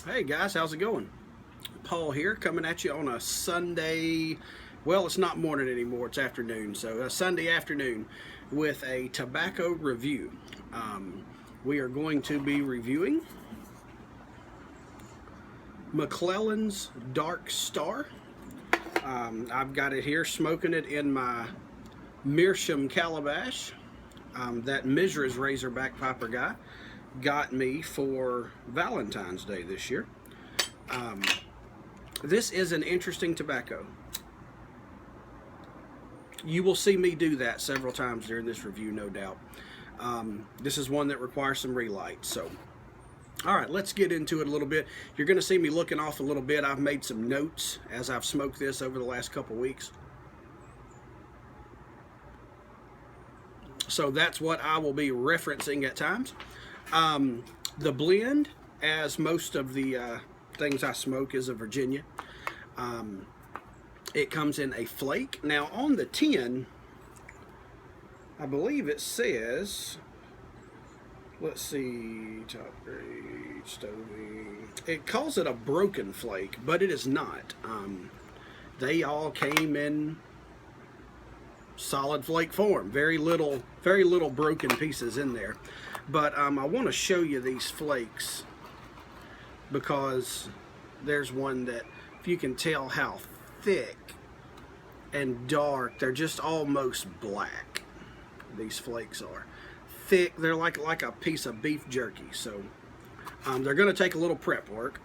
Hey guys, how's it going? Paul here, coming at you on a Sunday. Well, it's not morning anymore, it's afternoon. So, a Sunday afternoon with a tobacco review. We are going to be reviewing McClelland's Dark Star. I've got it here, smoking it in my Meerschaum calabash. That Mizra's Razorback Piper guy got me for Valentine's Day this year. This is an interesting tobacco. You will see me do that several times during this review, no doubt. This is one that requires some relights. So, all right, let's get into it a little bit. You're going to see me looking off a little bit. I've made some notes as I've smoked this over the last couple weeks. So that's what I will be referencing at times. The blend, as most of the things I smoke, is a Virginia. It comes in a flake. Now on the tin, I believe it says, let's see, top grade, stoving. It calls it a broken flake, but it is not. They all came in solid flake form. Very little broken pieces in there. But I want to show you these flakes because there's one that, if you can tell how thick and dark, they're just almost black. These flakes are thick. They're like a piece of beef jerky. So they're going to take a little prep work.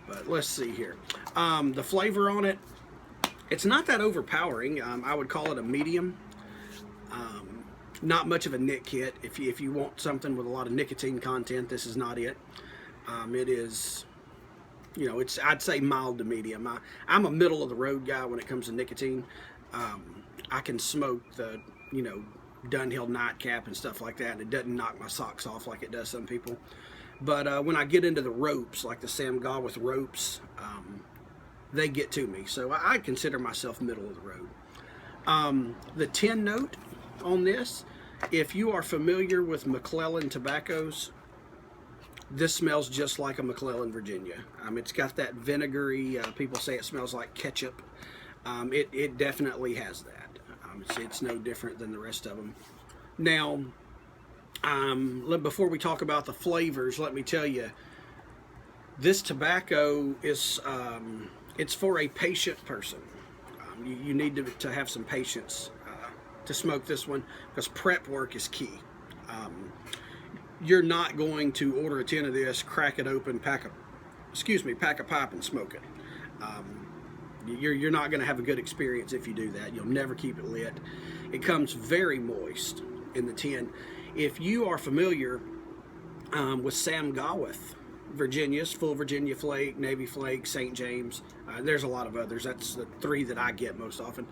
But let's see here. The flavor on it, it's not that overpowering. I would call it a medium. Not much of a nic hit. If you want something with a lot of nicotine content, this is not it. It is, you know, I'd say mild to medium. I'm a middle of the road guy when it comes to nicotine. I can smoke the, Dunhill nightcap and stuff like that, and it doesn't knock my socks off like it does some people. But when I get into the ropes, like the Sam Gawith ropes, they get to me. So I consider myself middle of the road. The tin note on this, if you are familiar with McClelland tobaccos, this smells just like a McClelland Virginia. It's got that vinegary, people say it smells like ketchup. It definitely has that. It's no different than the rest of them. Now, before we talk about the flavors, let me tell you, this tobacco is, it's for a patient person. You need to have some patience to smoke this one, because prep work is key. You're not going to order a tin of this, crack it open, pack a pipe and smoke it. You're not going to have a good experience if you do that. You'll never keep it lit. It comes very moist in the tin. If you are familiar with Sam Gawith Virginias, full Virginia flake, Navy flake, St. James, there's a lot of others. That's the three that I get most often.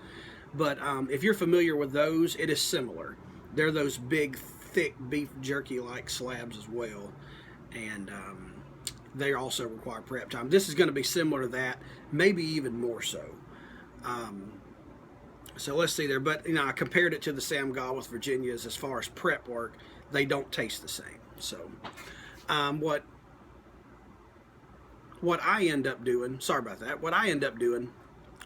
But if you're familiar with those, it is similar. They're those big, thick beef jerky-like slabs as well, and they also require prep time. This is going to be similar to that, maybe even more so. So let's see there. But I compared it to the Sam Gawith Virginias as far as prep work. They don't taste the same. So what I end up doing, sorry about that, what I end up doing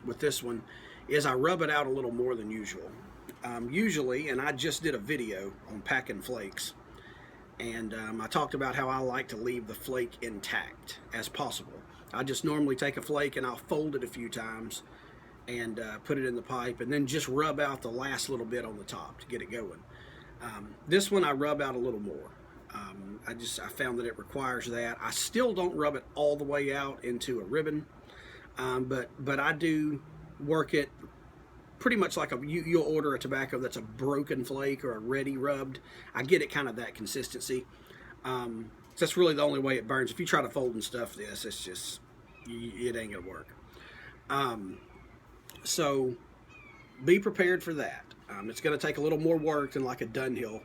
with this one is I rub it out a little more than usual. Usually, and I just did a video on packing flakes, and I talked about how I like to leave the flake intact as possible. I just normally take a flake and I'll fold it a few times and put it in the pipe, and then just rub out the last little bit on the top to get it going. This one I rub out a little more. I found that it requires that. I still don't rub it all the way out into a ribbon, but I do work it pretty much like you'll order a tobacco that's a broken flake or a ready rubbed. I get it kind of that consistency. That's really the only way it burns. If you try to fold and stuff this, it's just, it ain't gonna work. So be prepared for that. It's gonna take a little more work than like a Dunhill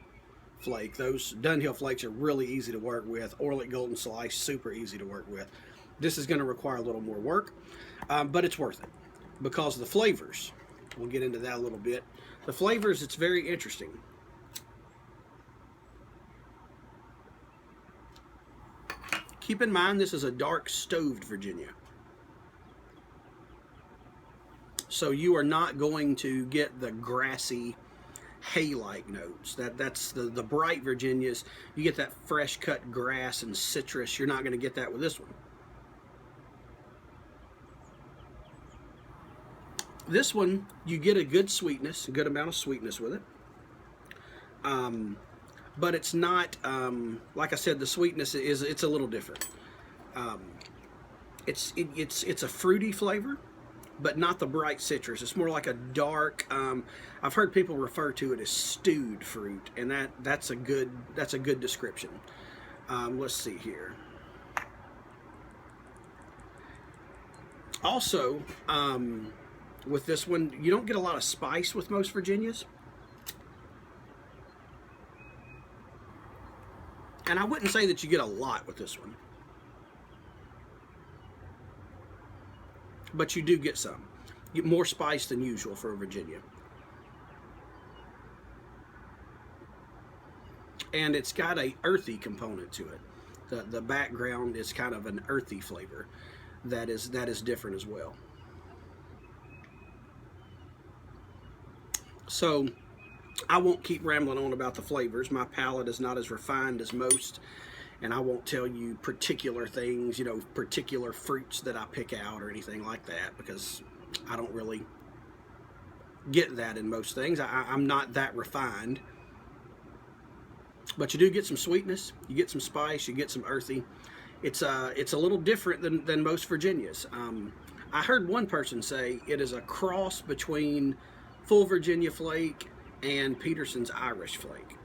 flake. Those Dunhill flakes are really easy to work with. Orlick Golden Slice, super easy to work with. This is gonna require a little more work, but it's worth it because of the flavors. We'll get into that a little bit. The flavors, it's very interesting. Keep in mind this is a dark stoved Virginia. So you are not going to get the grassy hay-like notes. That's the bright Virginias. You get that fresh cut grass and citrus. You're not going to get that with this one. This one, you get a good sweetness, a good amount of sweetness with it. But it's not, like I said, the sweetness it's a little different. It's a fruity flavor, but not the bright citrus. It's more like a dark. I've heard people refer to it as stewed fruit, and that's a good description. Let's see here. Also, with this one, you don't get a lot of spice with most Virginias. And I wouldn't say that you get a lot with this one. But you do get some. You get more spice than usual for a Virginia. And it's got a earthy component to it. The background is kind of an earthy flavor that is different as well. So I won't keep rambling on about the flavors. My palate is not as refined as most, and I won't tell you particular things, you know, particular fruits that I pick out or anything like that, because I don't really get that in most things. I'm not that refined. But you do get some sweetness, you get some spice, you get some earthy. It's a little different than most Virginias. I heard one person say it is a cross between Full Virginia Flake and Peterson's Irish Flake.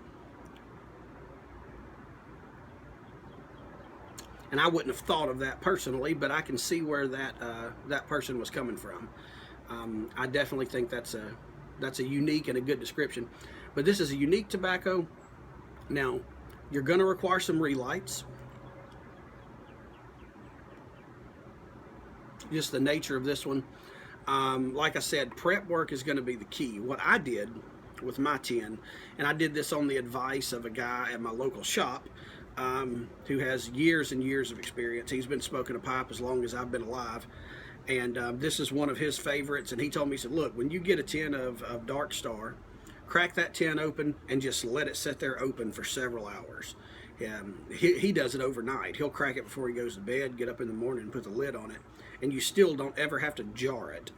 And I wouldn't have thought of that personally, but I can see where that person was coming from. I definitely think that's a unique and a good description. But this is a unique tobacco. Now, you're going to require some relights. Just the nature of this one. Like I said, prep work is going to be the key. What I did with my tin, and I did this on the advice of a guy at my local shop who has years and years of experience. He's been smoking a pipe as long as I've been alive, and this is one of his favorites. And he told me, he said, look, when you get a tin of Dark Star, crack that tin open and just let it sit there open for several hours. He does it overnight. He'll crack it before he goes to bed, get up in the morning and put the lid on it, and you still don't ever have to jar it.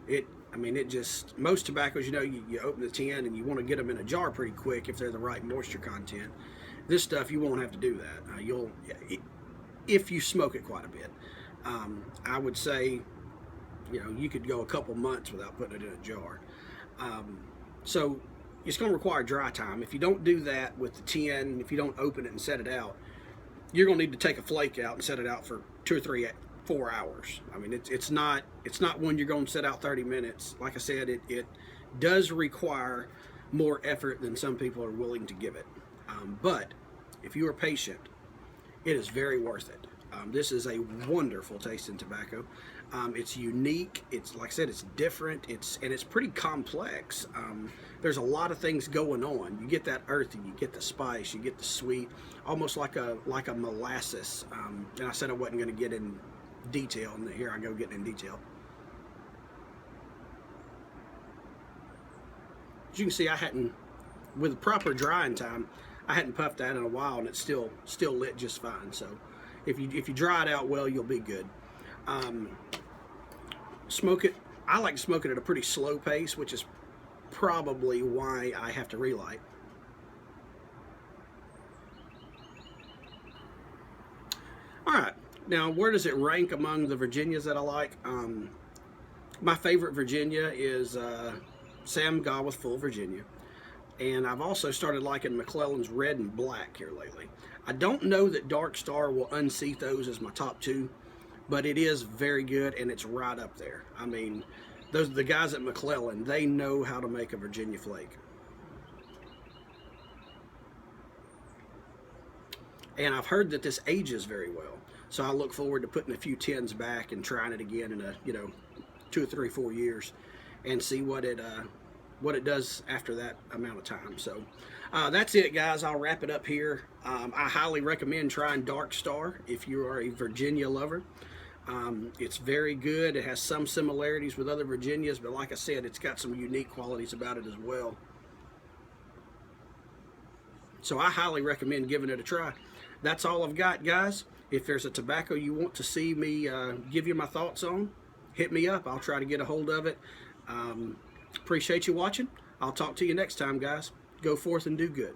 It just, most tobaccos, you know, you open the tin and you want to get them in a jar pretty quick if they're the right moisture content. This stuff, you won't have to do that. If you smoke it quite a bit. I would say, you know, you could go a couple months without putting it in a jar. So it's going to require dry time. If you don't do that with the tin, if you don't open it and set it out, you're going to need to take a flake out and set it out for 2 or 3, 4 hours. I mean, it's not one you're going to set out 30 minutes. Like I said, it does require more effort than some people are willing to give it. But if you are patient, it is very worth it. This is a wonderful tasting tobacco. It's unique. It's, like I said, it's different. It's pretty complex. There's a lot of things going on. You get that earthy, you get the spice, you get the sweet, almost like a molasses. And I said I wasn't going to get in detail, and here I go getting in detail. As you can see, I hadn't, with proper drying time, I hadn't puffed that in a while, and it's still lit just fine. So if you dry it out well, you'll be good. Smoke it. I like to smoke it at a pretty slow pace, which is probably why I have to relight. All right, now where does it rank among the Virginias that I like? My favorite Virginia is Sam Gawith Full Virginia. And I've also started liking McClelland's Red and Black here lately. I don't know that Dark Star will unseat those as my top 2, but it is very good, and it's right up there. I mean, the guys at McClelland, they know how to make a Virginia flake. And I've heard that this ages very well, so I look forward to putting a few tins back and trying it again in 2 or 3, 4 years, and see what what it does after that amount of time. So that's it, guys. I'll wrap it up here. I highly recommend trying Dark Star if you are a Virginia lover. It's very good. It has some similarities with other Virginias, but like I said, it's got some unique qualities about it as well. So I highly recommend giving it a try. That's all I've got, guys. If there's a tobacco you want to see me give you my thoughts on, hit me up. I'll try to get a hold of it. Appreciate you watching. I'll talk to you next time, guys. Go forth and do good.